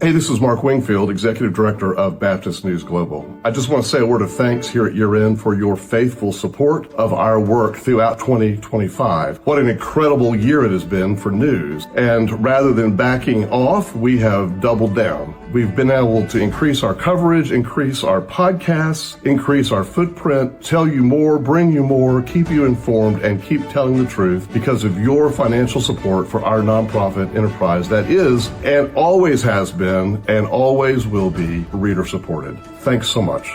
Hey, this is Mark Wingfield, Executive Director of Baptist News Global. I just want to say a word of thanks here at Year End for your faithful support of our work throughout 2025. What an incredible year it has been for news. And rather than backing off, we have doubled down. We've been able to increase our coverage, increase our podcasts, increase our footprint, tell you more, bring you more, keep you informed, and keep telling the truth because of your financial support for our nonprofit enterprise that is and always has been and always will be reader supported. Thanks so much.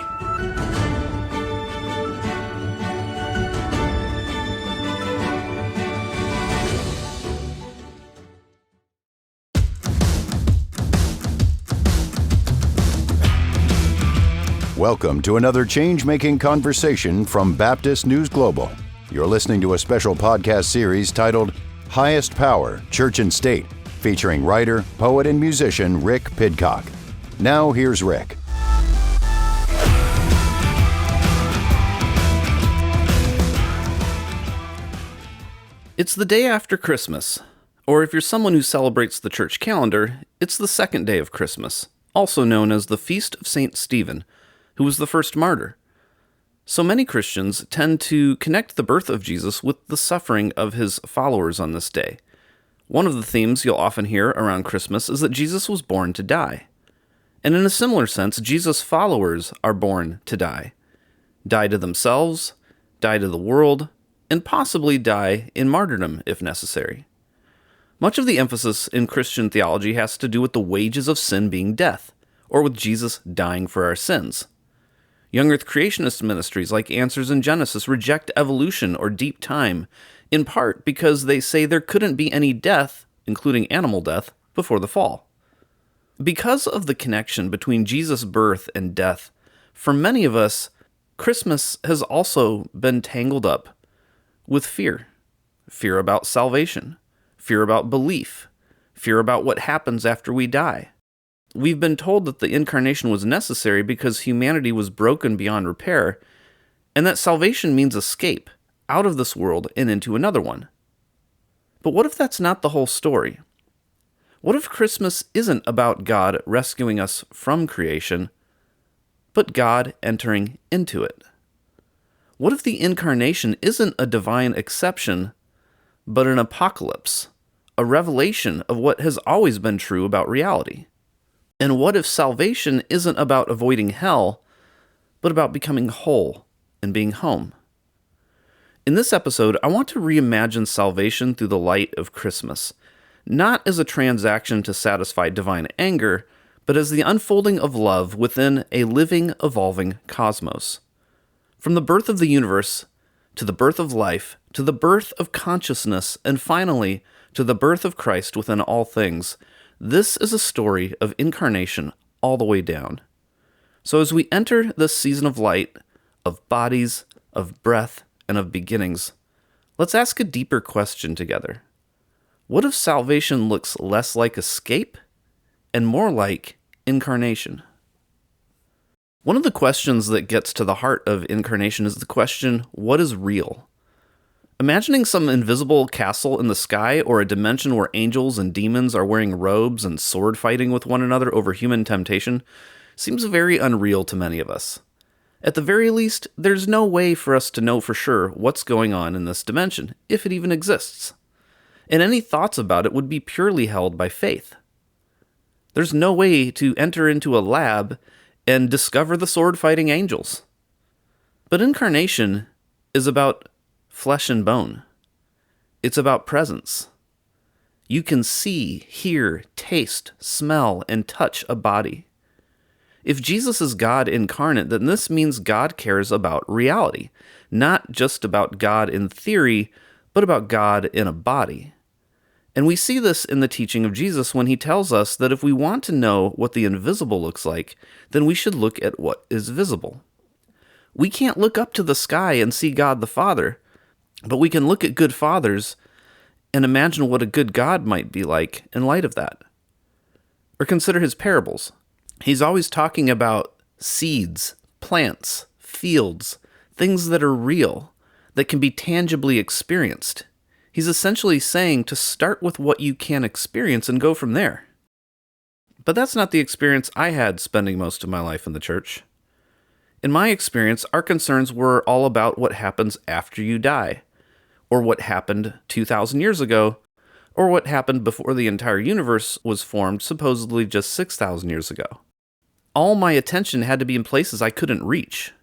Welcome to another change-making conversation from Baptist News Global. You're listening to a special podcast series titled Highest Power, Church and State, featuring writer, poet, and musician Rick Pidcock. Now here's Rick. It's the day after Christmas, or if you're someone who celebrates the church calendar, it's the second day of Christmas, also known as the Feast of St. Stephen, who was the first martyr. So many Christians tend to connect the birth of Jesus with the suffering of his followers on this day. One of the themes you'll often hear around Christmas is that Jesus was born to die. And in a similar sense, Jesus' followers are born to die. Die to themselves, die to the world, and possibly die in martyrdom if necessary. Much of the emphasis in Christian theology has to do with the wages of sin being death, or with Jesus dying for our sins. Young Earth creationist ministries like Answers in Genesis reject evolution or deep time, in part because they say there couldn't be any death, including animal death, before the fall. Because of the connection between Jesus' birth and death, for many of us, Christmas has also been tangled up with fear. Fear about salvation, fear about belief, fear about what happens after we die. We've been told that the Incarnation was necessary because humanity was broken beyond repair, and that salvation means escape out of this world and into another one. But what if that's not the whole story? What if Christmas isn't about God rescuing us from creation, but God entering into it? What if the Incarnation isn't a divine exception, but an apocalypse, a revelation of what has always been true about reality? And what if salvation isn't about avoiding hell, but about becoming whole and being home? In this episode, I want to reimagine salvation through the light of Christmas, not as a transaction to satisfy divine anger, but as the unfolding of love within a living, evolving cosmos. From the birth of the universe, to the birth of life, to the birth of consciousness, and finally, to the birth of Christ within all things, this is a story of incarnation all the way down. So as we enter this season of light, of bodies, of breath, and of beginnings, let's ask a deeper question together. What if salvation looks less like escape and more like incarnation? One of the questions that gets to the heart of incarnation is the question, what is real? Imagining some invisible castle in the sky or a dimension where angels and demons are wearing robes and sword fighting with one another over human temptation seems very unreal to many of us. At the very least, there's no way for us to know for sure what's going on in this dimension, if it even exists. And any thoughts about it would be purely held by faith. There's no way to enter into a lab and discover the sword-fighting angels. But incarnation is about flesh and bone. It's about presence. You can see, hear, taste, smell, and touch a body. If Jesus is God incarnate, then this means God cares about reality, not just about God in theory, but about God in a body. And we see this in the teaching of Jesus when he tells us that if we want to know what the invisible looks like, then we should look at what is visible. We can't look up to the sky and see God the Father, but we can look at good fathers and imagine what a good God might be like in light of that. Or consider his parables. He's always talking about seeds, plants, fields, things that are real, that can be tangibly experienced. He's essentially saying to start with what you can experience and go from there. But that's not the experience I had spending most of my life in the church. In my experience, our concerns were all about what happens after you die, or what happened 2,000 years ago, or what happened before the entire universe was formed, supposedly just 6,000 years ago. All my attention had to be in places I couldn't reach.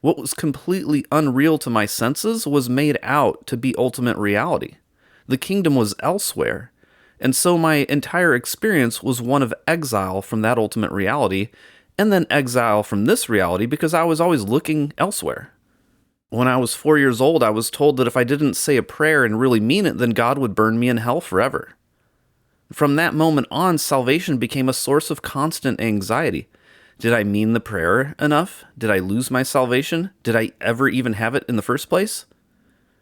What was completely unreal to my senses was made out to be ultimate reality. The kingdom was elsewhere, and so my entire experience was one of exile from that ultimate reality, and then exile from this reality because I was always looking elsewhere. When I was 4 years old, I was told that if I didn't say a prayer and really mean it, then God would burn me in hell forever. From that moment on, salvation became a source of constant anxiety. Did I mean the prayer enough? Did I lose my salvation? Did I ever even have it in the first place?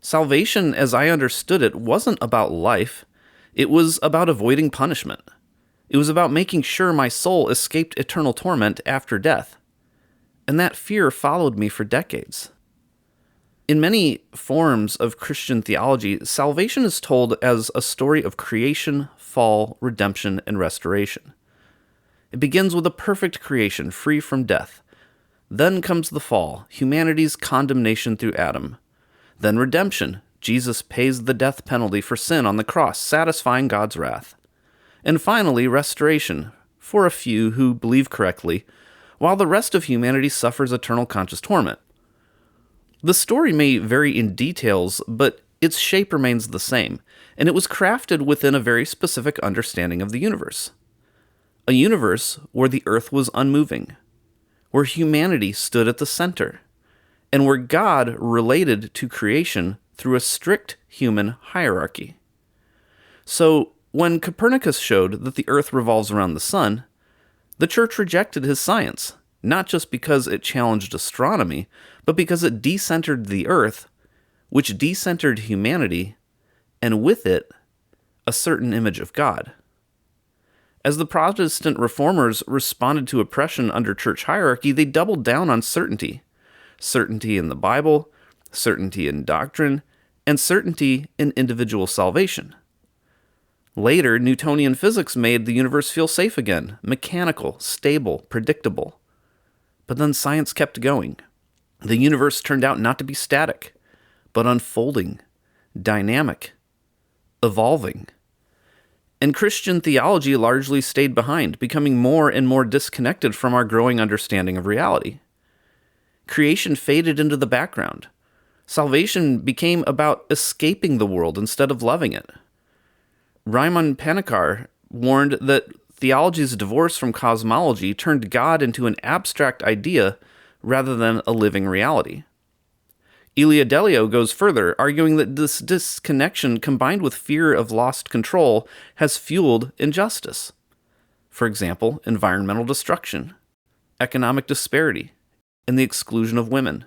Salvation, as I understood it, wasn't about life. It was about avoiding punishment. It was about making sure my soul escaped eternal torment after death. And that fear followed me for decades. In many forms of Christian theology, salvation is told as a story of creation, fall, redemption, and restoration. It begins with a perfect creation, free from death. Then comes the fall, humanity's condemnation through Adam. Then redemption, Jesus pays the death penalty for sin on the cross, satisfying God's wrath. And finally, restoration, for a few who believe correctly, while the rest of humanity suffers eternal conscious torment. The story may vary in details, but its shape remains the same, and it was crafted within a very specific understanding of the universe. A universe where the earth was unmoving, where humanity stood at the center, and where God related to creation through a strict human hierarchy. So, when Copernicus showed that the earth revolves around the sun, the church rejected his science, not just because it challenged astronomy, but because it decentered the earth, which decentered humanity, and with it, a certain image of God. As the Protestant reformers responded to oppression under church hierarchy, they doubled down on certainty. Certainty in the Bible, certainty in doctrine, and certainty in individual salvation. Later, Newtonian physics made the universe feel safe again, mechanical, stable, predictable. But then science kept going. The universe turned out not to be static, but unfolding, dynamic, evolving. And Christian theology largely stayed behind, becoming more and more disconnected from our growing understanding of reality. Creation faded into the background. Salvation became about escaping the world instead of loving it. Raimon Panikkar warned that theology's divorce from cosmology turned God into an abstract idea rather than a living reality. Elia Delio goes further, arguing that this disconnection combined with fear of lost control has fueled injustice. For example, environmental destruction, economic disparity, and the exclusion of women.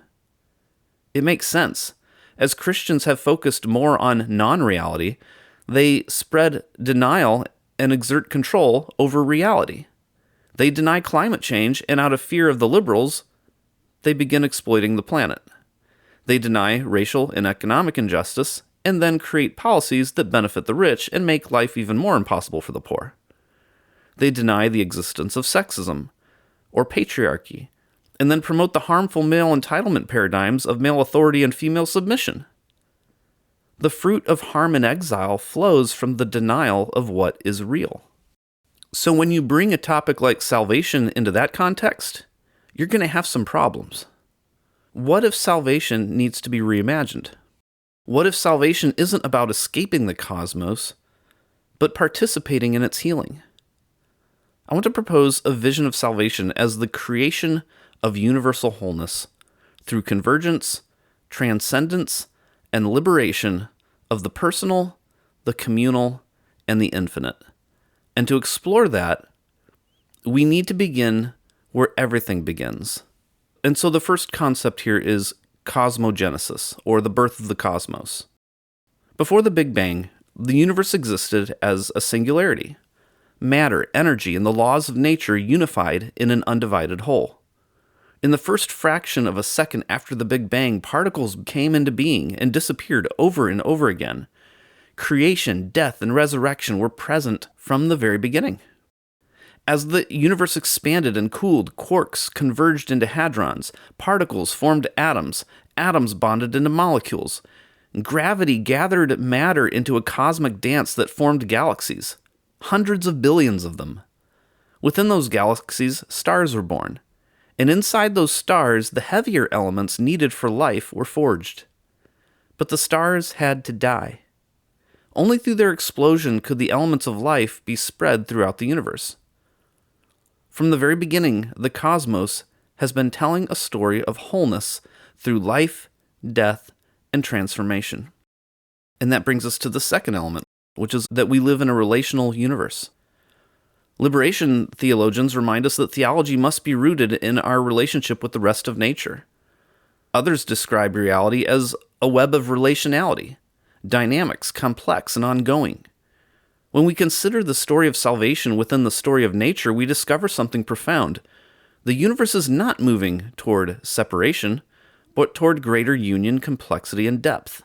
It makes sense. As Christians have focused more on non-reality, they spread denial and exert control over reality. They deny climate change, and out of fear of the liberals, they begin exploiting the planet. They deny racial and economic injustice, and then create policies that benefit the rich and make life even more impossible for the poor. They deny the existence of sexism or patriarchy, and then promote the harmful male entitlement paradigms of male authority and female submission. The fruit of harm and exile flows from the denial of what is real. So when you bring a topic like salvation into that context, you're going to have some problems. What if salvation needs to be reimagined? What if salvation isn't about escaping the cosmos, but participating in its healing? I want to propose a vision of salvation as the creation of universal wholeness through convergence, transcendence, and liberation of the personal, the communal, and the infinite. And to explore that, we need to begin where everything begins. And so the first concept here is cosmogenesis, or the birth of the cosmos. Before the Big Bang, the universe existed as a singularity. Matter, energy, and the laws of nature unified in an undivided whole. In the first fraction of a second after the Big Bang, particles came into being and disappeared over and over again. Creation, death, and resurrection were present from the very beginning. As the universe expanded and cooled, quarks converged into hadrons, particles formed atoms, atoms bonded into molecules. Gravity gathered matter into a cosmic dance that formed galaxies, hundreds of billions of them. Within those galaxies, stars were born, and inside those stars, the heavier elements needed for life were forged. But the stars had to die. Only through their explosion could the elements of life be spread throughout the universe. From the very beginning, the cosmos has been telling a story of wholeness through life, death, and transformation. And that brings us to the second element, which is that we live in a relational universe. Liberation theologians remind us that theology must be rooted in our relationship with the rest of nature. Others describe reality as a web of relationality, dynamics, complex, and ongoing. When we consider the story of salvation within the story of nature, we discover something profound. The universe is not moving toward separation, but toward greater union, complexity, and depth.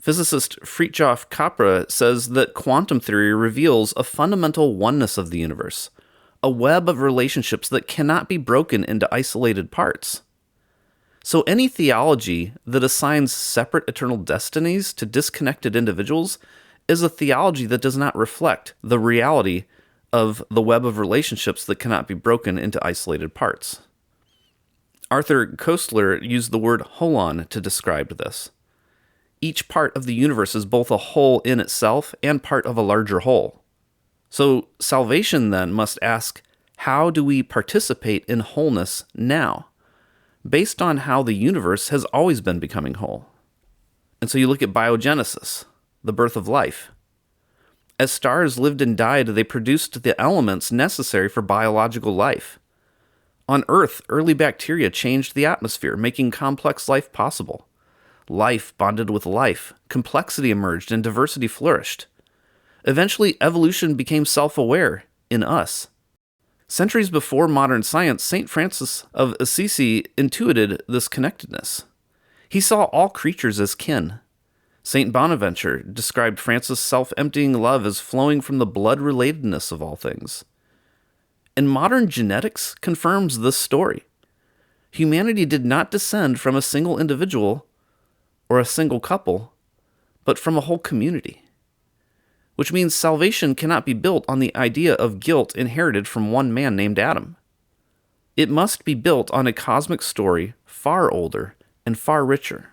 Physicist Fritjof Capra says that quantum theory reveals a fundamental oneness of the universe, a web of relationships that cannot be broken into isolated parts. So any theology that assigns separate eternal destinies to disconnected individuals is a theology that does not reflect the reality of the web of relationships that cannot be broken into isolated parts. Arthur Koestler used the word holon to describe this. Each part of the universe is both a whole in itself and part of a larger whole. So salvation then must ask, how do we participate in wholeness now, based on how the universe has always been becoming whole? And so you look at biogenesis, the birth of life. As stars lived and died, they produced the elements necessary for biological life. On Earth, early bacteria changed the atmosphere, making complex life possible. Life bonded with life, complexity emerged, and diversity flourished. Eventually, evolution became self-aware in us. Centuries before modern science, St. Francis of Assisi intuited this connectedness. He saw all creatures as kin. St. Bonaventure described Francis' self-emptying love as flowing from the blood-relatedness of all things. And modern genetics confirms this story. Humanity did not descend from a single individual or a single couple, but from a whole community. Which means salvation cannot be built on the idea of guilt inherited from one man named Adam. It must be built on a cosmic story far older and far richer.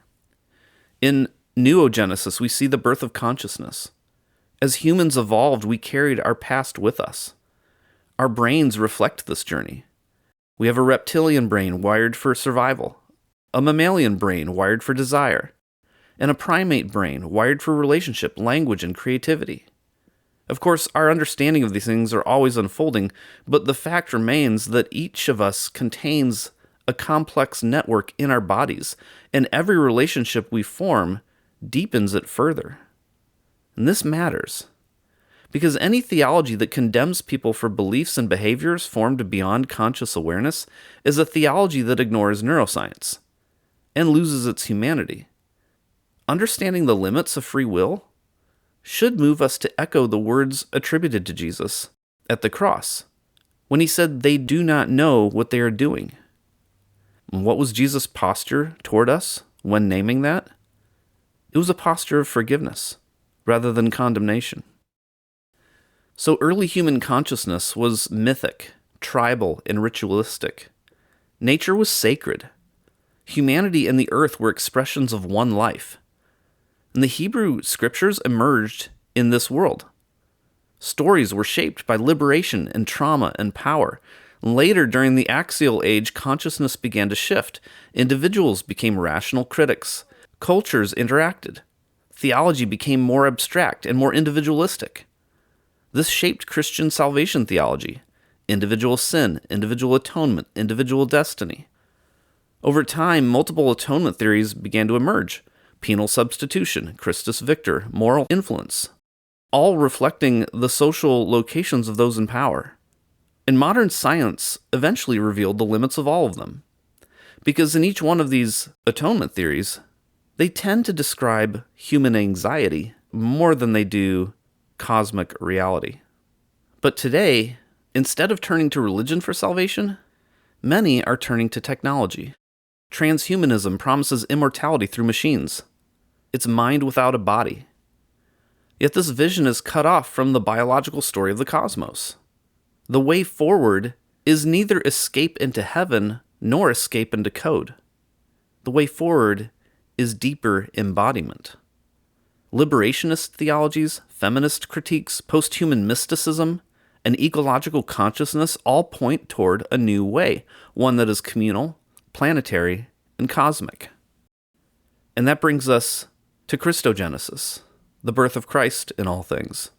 In Neogenesis, we see the birth of consciousness. As humans evolved, we carried our past with us. Our brains reflect this journey. We have a reptilian brain wired for survival, a mammalian brain wired for desire, and a primate brain wired for relationship, language, and creativity. Of course, our understanding of these things are always unfolding, but the fact remains that each of us contains a complex network in our bodies, and every relationship we form deepens it further. And this matters, because any theology that condemns people for beliefs and behaviors formed beyond conscious awareness is a theology that ignores neuroscience and loses its humanity. Understanding the limits of free will should move us to echo the words attributed to Jesus at the cross, when he said they do not know what they are doing. And what was Jesus' posture toward us when naming that? It was a posture of forgiveness rather than condemnation. So early human consciousness was mythic, tribal, and ritualistic. Nature was sacred. Humanity and the earth were expressions of one life. And the Hebrew scriptures emerged in this world. Stories were shaped by liberation and trauma and power. Later, during the axial age, consciousness began to shift. Individuals became rational critics. Cultures interacted. Theology became more abstract and more individualistic. This shaped Christian salvation theology: individual sin, individual atonement, individual destiny. Over time, multiple atonement theories began to emerge: penal substitution, Christus Victor, moral influence, all reflecting the social locations of those in power. And modern science eventually revealed the limits of all of them, because in each one of these atonement theories, they tend to describe human anxiety more than they do cosmic reality. But today, Instead of turning to religion for salvation, many are turning to technology. Transhumanism promises immortality through machines. It's mind without a body. Yet this vision is cut off from the biological story of the cosmos. The way forward is neither escape into heaven nor escape into code. The way forward is deeper embodiment. Liberationist theologies, feminist critiques, post-human mysticism, and ecological consciousness all point toward a new way, one that is communal, planetary, and cosmic. And that brings us to Christogenesis, the birth of Christ in all things.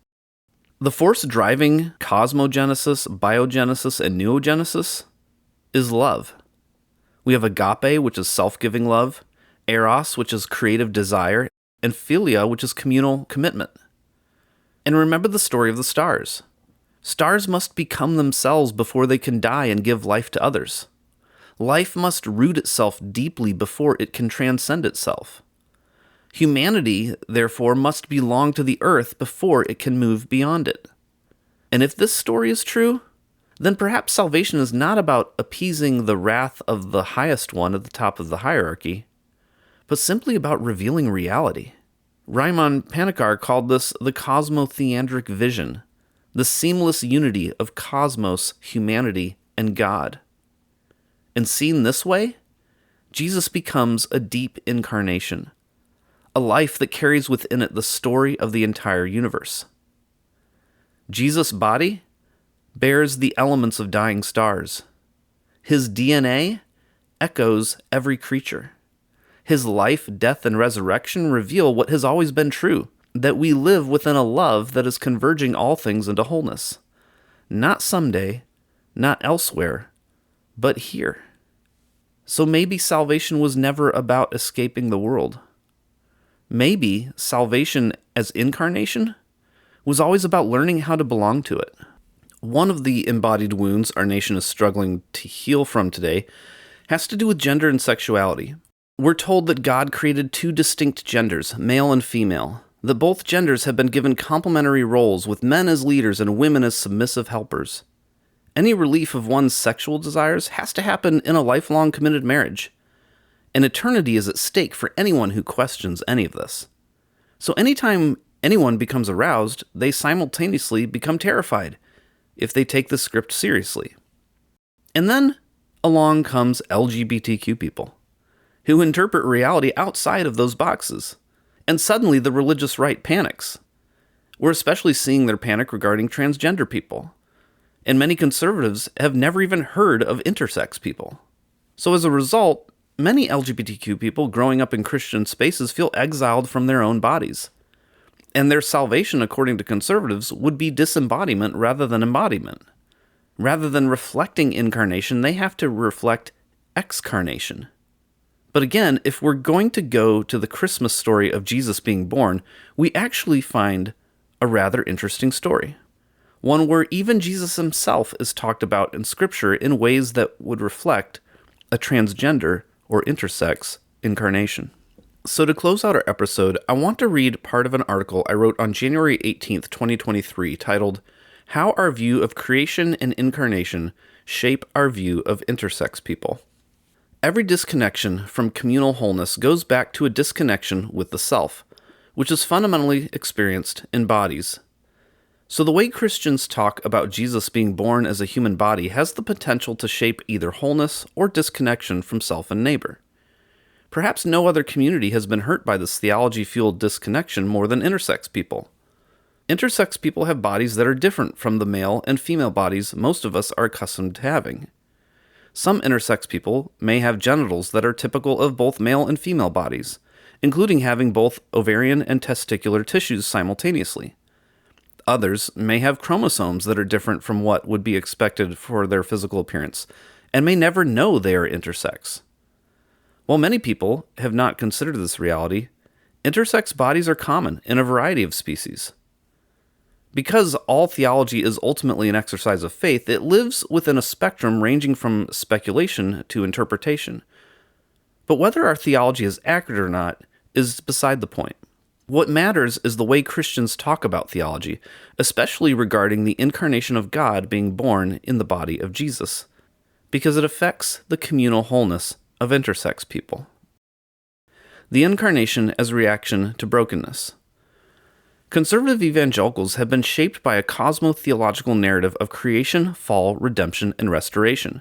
The force driving cosmogenesis, biogenesis, and neogenesis is love. We have agape, which is self-giving love, eros, which is creative desire, and philia, which is communal commitment. And remember the story of the stars. Stars must become themselves before they can die and give life to others. Life must root itself deeply before it can transcend itself. Humanity, therefore, must belong to the earth before it can move beyond it. And if this story is true, then perhaps salvation is not about appeasing the wrath of the highest one at the top of the hierarchy, but simply about revealing reality. Raimon Panikkar called this the cosmotheandric vision, the seamless unity of cosmos, humanity, and God. And seen this way, Jesus becomes a deep incarnation, a life that carries within it the story of the entire universe. Jesus' body bears the elements of dying stars. His DNA echoes every creature. His life, death, and resurrection reveal what has always been true, that we live within a love that is converging all things into wholeness. Not someday, not elsewhere, but here. So maybe salvation was never about escaping the world. Maybe salvation as incarnation was always about learning how to belong to it. One of the embodied wounds our nation is struggling to heal from today has to do with gender and sexuality. We're told that God created two distinct genders, male and female, that both genders have been given complementary roles with men as leaders and women as submissive helpers. Any relief of one's sexual desires has to happen in a lifelong committed marriage. And eternity is at stake for anyone who questions any of this. So anytime anyone becomes aroused, they simultaneously become terrified if they take the script seriously. And then along comes LGBTQ people, who interpret reality outside of those boxes. And suddenly the religious right panics. We're especially seeing their panic regarding transgender people. And many conservatives have never even heard of intersex people. So as a result, many LGBTQ people growing up in Christian spaces feel exiled from their own bodies. And their salvation, according to conservatives, would be disembodiment rather than embodiment. Rather than reflecting incarnation, they have to reflect excarnation. But again, if we're going to go to the Christmas story of Jesus being born, we actually find a rather interesting story. One where even Jesus himself is talked about in Scripture in ways that would reflect a transgender or intersex incarnation. So to close out our episode, I want to read part of an article I wrote on January 18th, 2023, titled, How Our View of Creation and Incarnation Shape Our View of Intersex People. Every disconnection from communal wholeness goes back to a disconnection with the self, which is fundamentally experienced in bodies. So the way Christians talk about Jesus being born as a human body has the potential to shape either wholeness or disconnection from self and neighbor. Perhaps no other community has been hurt by this theology-fueled disconnection more than intersex people. Intersex people have bodies that are different from the male and female bodies most of us are accustomed to having. Some intersex people may have genitals that are typical of both male and female bodies, including having both ovarian and testicular tissues simultaneously. Others may have chromosomes that are different from what would be expected for their physical appearance, and may never know they are intersex. While many people have not considered this reality, intersex bodies are common in a variety of species. Because all theology is ultimately an exercise of faith, it lives within a spectrum ranging from speculation to interpretation. But whether our theology is accurate or not is beside the point. What matters is the way Christians talk about theology, especially regarding the incarnation of God being born in the body of Jesus, because it affects the communal wholeness of intersex people. The incarnation as a reaction to brokenness. Conservative evangelicals have been shaped by a cosmo-theological narrative of creation, fall, redemption, and restoration.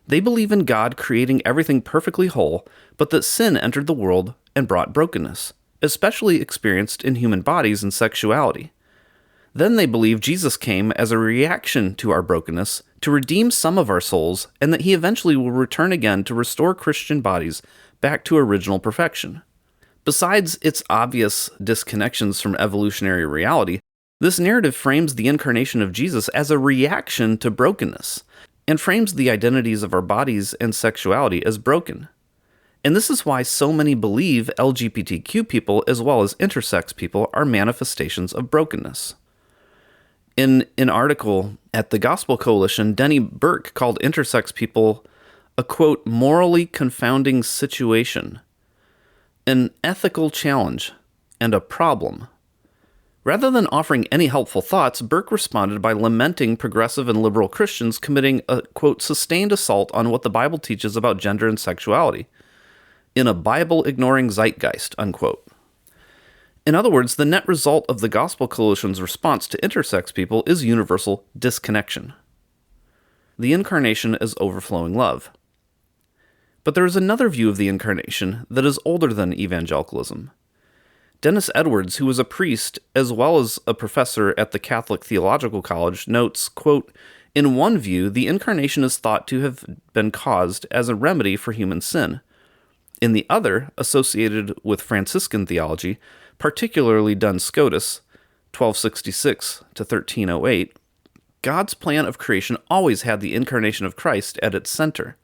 They believe in God creating everything perfectly whole, but that sin entered the world and brought brokenness, especially experienced in human bodies and sexuality. Then they believe Jesus came as a reaction to our brokenness to redeem some of our souls, and that he eventually will return again to restore Christian bodies back to original perfection. Besides its obvious disconnections from evolutionary reality, this narrative frames the incarnation of Jesus as a reaction to brokenness, and frames the identities of our bodies and sexuality as broken. And this is why so many believe LGBTQ people as well as intersex people are manifestations of brokenness. In an article at the Gospel Coalition, Denny Burke called intersex people a, quote, morally confounding situation, an ethical challenge, and a problem. Rather than offering any helpful thoughts, Burke responded by lamenting progressive and liberal Christians committing a, quote, sustained assault on what the Bible teaches about gender and sexuality, in a Bible-ignoring zeitgeist, unquote. In other words, the net result of the Gospel Coalition's response to intersex people is universal disconnection. The incarnation is overflowing love. But there is another view of the incarnation that is older than evangelicalism. Dennis Edwards, who was a priest as well as a professor at the Catholic Theological College, notes, quote, in one view, the incarnation is thought to have been caused as a remedy for human sin. In the other, associated with Franciscan theology, particularly Duns Scotus, 1266 to 1308, God's plan of creation always had the incarnation of Christ at its center.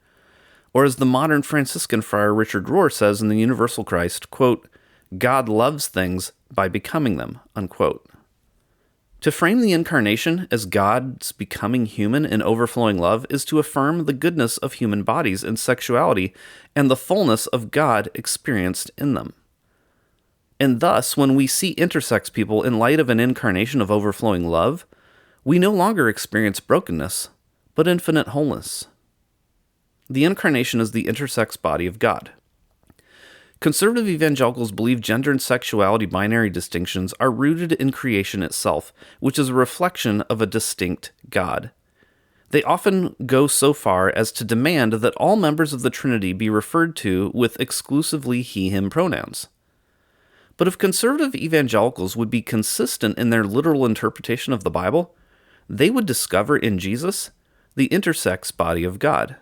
Or as the modern Franciscan friar Richard Rohr says in The Universal Christ, quote, God loves things by becoming them, unquote. To frame the incarnation as God's becoming human in overflowing love is to affirm the goodness of human bodies and sexuality and the fullness of God experienced in them. And thus, when we see intersex people in light of an incarnation of overflowing love, we no longer experience brokenness, but infinite wholeness. The incarnation is the intersex body of God. Conservative evangelicals believe gender and sexuality binary distinctions are rooted in creation itself, which is a reflection of a distinct God. They often go so far as to demand that all members of the Trinity be referred to with exclusively he/him pronouns. But if conservative evangelicals would be consistent in their literal interpretation of the Bible, they would discover in Jesus the intersex body of God.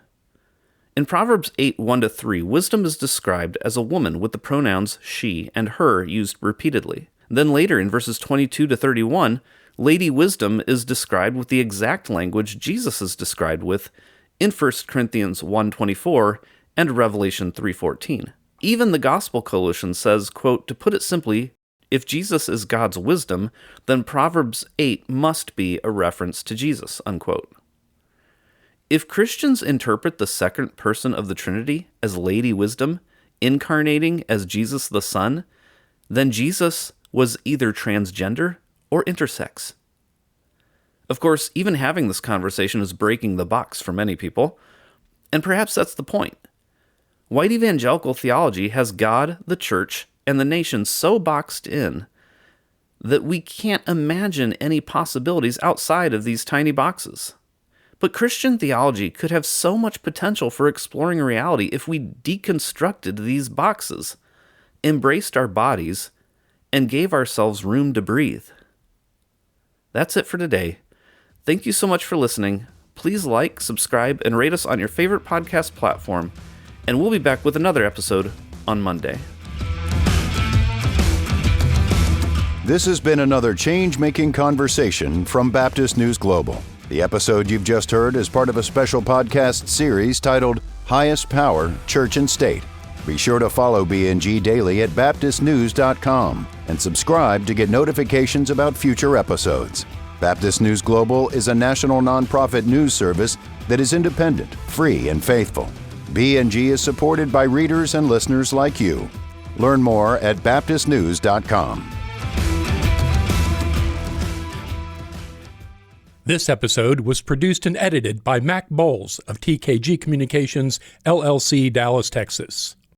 In Proverbs 8, 1-3, wisdom is described as a woman with the pronouns she and her used repeatedly. Then later in verses 22-31, Lady Wisdom is described with the exact language Jesus is described with in 1 Corinthians 1:24 and Revelation 3:14. Even the Gospel Coalition says, quote, to put it simply, if Jesus is God's wisdom, then Proverbs 8 must be a reference to Jesus, unquote. If Christians interpret the second person of the Trinity as Lady Wisdom, incarnating as Jesus the Son, then Jesus was either transgender or intersex. Of course, even having this conversation is breaking the box for many people, and perhaps that's the point. White evangelical theology has God, the church, and the nation so boxed in that we can't imagine any possibilities outside of these tiny boxes. But Christian theology could have so much potential for exploring reality if we deconstructed these boxes, embraced our bodies, and gave ourselves room to breathe. That's it for today. Thank you so much for listening. Please like, subscribe, and rate us on your favorite podcast platform, and we'll be back with another episode on Monday. This has been another change-making conversation from Baptist News Global. The episode you've just heard is part of a special podcast series titled Highest Power, Church and State. Be sure to follow BNG daily at baptistnews.com and subscribe to get notifications about future episodes. Baptist News Global is a national nonprofit news service that is independent, free, and faithful. BNG is supported by readers and listeners like you. Learn more at baptistnews.com. This episode was produced and edited by Mac Bowles of TKG Communications, LLC, Dallas, Texas.